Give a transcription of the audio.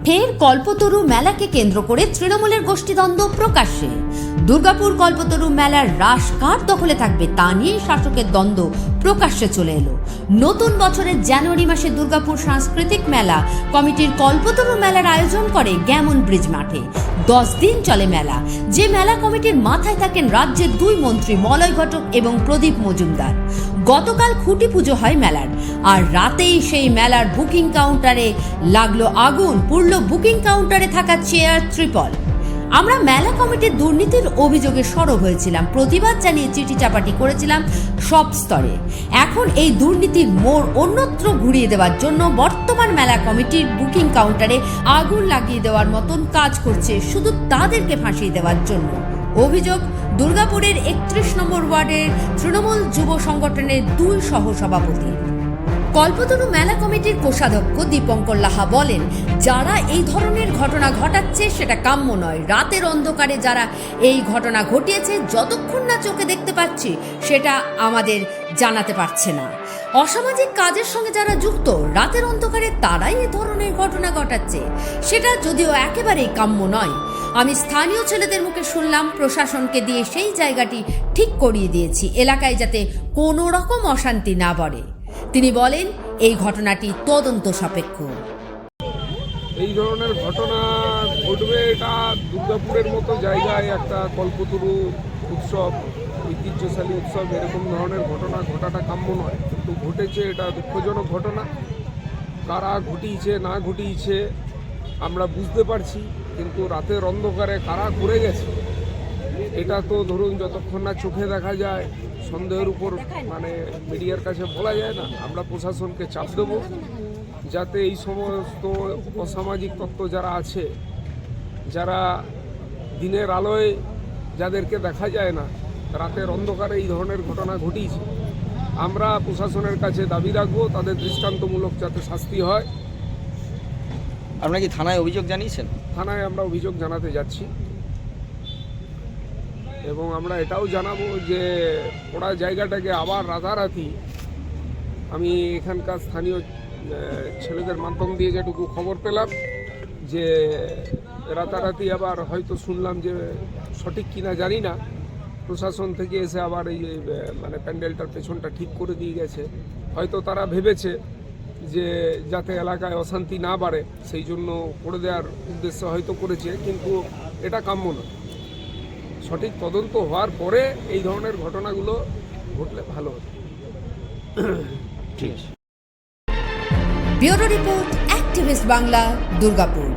ফের কল্পতরু মেলাকে কেন্দ্র করে তৃণমূলের গোষ্ঠীদ্বন্দ্ব প্রকাশ্যে। দুর্গাপুর কল্পতরু মেলার রাস কার দখলে থাকবে তা নিয়ে শাসকের দ্বন্দ্ব প্রকাশ্যে চলে এলো। নতুন বছরের জানুয়ারি মাসে দুর্গাপুর সাংস্কৃতিক মেলা কমিটির কল্পতরু মেলার আয়োজন করে গ্যামন ব্রিজ মাঠে। 10 দিন চলে মেলা, যে মেলা কমিটির মাথায় থাকেন রাজ্যের 2 মন্ত্রী মলয় ঘটক এবং প্রদীপ মজুমদার। গতকাল খুঁটি পুজো হয় মেলার, আর রাতেই সেই মেলার বুকিং কাউন্টারে লাগলো আগুন, পুড়ল বুকিং কাউন্টারে থাকা চেয়ার, ত্রিপল। আমরা মেলা কমিটির দুর্নীতির অভিযোগে সরব হয়েছিলাম, প্রতিবাদ জানিয়ে চিঠি চাপাটি করেছিলাম সব স্তরে। এখন এই দুর্নীতির মোড় অন্যত্র ঘুরিয়ে দেওয়ার জন্য বর্তমান মেলা কমিটির বুকিং কাউন্টারে আগুন লাগিয়ে দেওয়ার মতন কাজ করছে, শুধু তাদেরকে ফাঁসিয়ে দেওয়ার জন্য। অভিযোগ দুর্গাপুরের 31 নম্বর ওয়ার্ডের তৃণমূল যুব সংগঠনের 2 সহসভাপতি। কল্পতরু মেলা কমিটির কোষাধ্যক্ষ দীপঙ্কর লাহা বলেন, যারা এই ধরনের ঘটনা ঘটাচ্ছে সেটা কাম্য নয়। রাতের অন্ধকারে যারা এই ঘটনা ঘটিয়েছে, যতক্ষণ না চোখে দেখতে পাচ্ছি সেটা আমাদের জানাতে পারছে না। অসামাজিক কাজের সঙ্গে যারা যুক্ত, রাতের অন্ধকারে তারাই এই ধরনের ঘটনা ঘটাচ্ছে, সেটা যদিও একেবারেই কাম্য নয়। আমি স্থানীয় ছেলেদের মুখে শুনলাম, প্রশাসনকে দিয়ে সেই জায়গাটি ঠিক করিয়ে দিয়েছি, এলাকায় যাতে কোনো রকম অশান্তি না বাড়ে। তিনি বলেন, এই ঘটনাটি তদন্ত সাপেক্ষ। এই ধরনের ঘটনা ঘটবে, এটা দুর্গাপুরের মতো জায়গায় একটা কল্পতরু উৎসব, ঐতিহ্যশালী উৎসব, এরকম ধরনের ঘটনা ঘটাটা কাম্য নয়, কিন্তু ঘটেছে। এটা দুঃখজনক ঘটনা। কারা ঘটিয়েছে না ঘটিয়েছে আমরা বুঝতে পারছি, কিন্তু রাতের অন্ধকারে কারা করে গেছে এটা তো ধরুন যতক্ষণ না চোখে দেখা যায়, সন্দেহের উপর মানে মিডিয়ার কাছে বলা যায় না। আমরা প্রশাসনকে চাপ দেবো যাতে এই সমস্ত অসামাজিক তত্ত্ব যারা আছে, যারা দিনের আলোয় যাদেরকে দেখা যায় না, রাতের অন্ধকারে এই ধরনের ঘটনা ঘটিয়েছে, আমরা প্রশাসনের কাছে দাবি রাখবো তাদের দৃষ্টান্তমূলক যাতে শাস্তি হয়। আপনারা কি থানায় অভিযোগ জানিয়েছেন? থানায় আমরা অভিযোগ জানাতে যাচ্ছি, এবং আমরা এটাও জানাবো যে ওরা জায়গাটাকে আবার রাতারাতি, আমি এখানকার স্থানীয় ছেলেদের মাধ্যম দিয়ে যেটুকু খবর পেলাম যে রাতারাতি আবার হয়তো শুনলাম যে সঠিক কিনা জানি না, প্রশাসন থেকে এসে আবার এই মানে প্যান্ডেলটার পেছনটা ঠিক করে দিয়ে গেছে। হয়তো তারা ভেবেছে যে যাতে এলাকায় অশান্তি না বাড়ে সেই জন্য করে দেওয়ার উদ্দেশ্য হয়তো করেছে, কিন্তু এটা কাম্য না। সঠিক তদন্ত হওয়ার পরে এই ধরনের ঘটনাগুলো ঘটলে ভালো হতো। Bureau report, activist Bangla, Durgapur.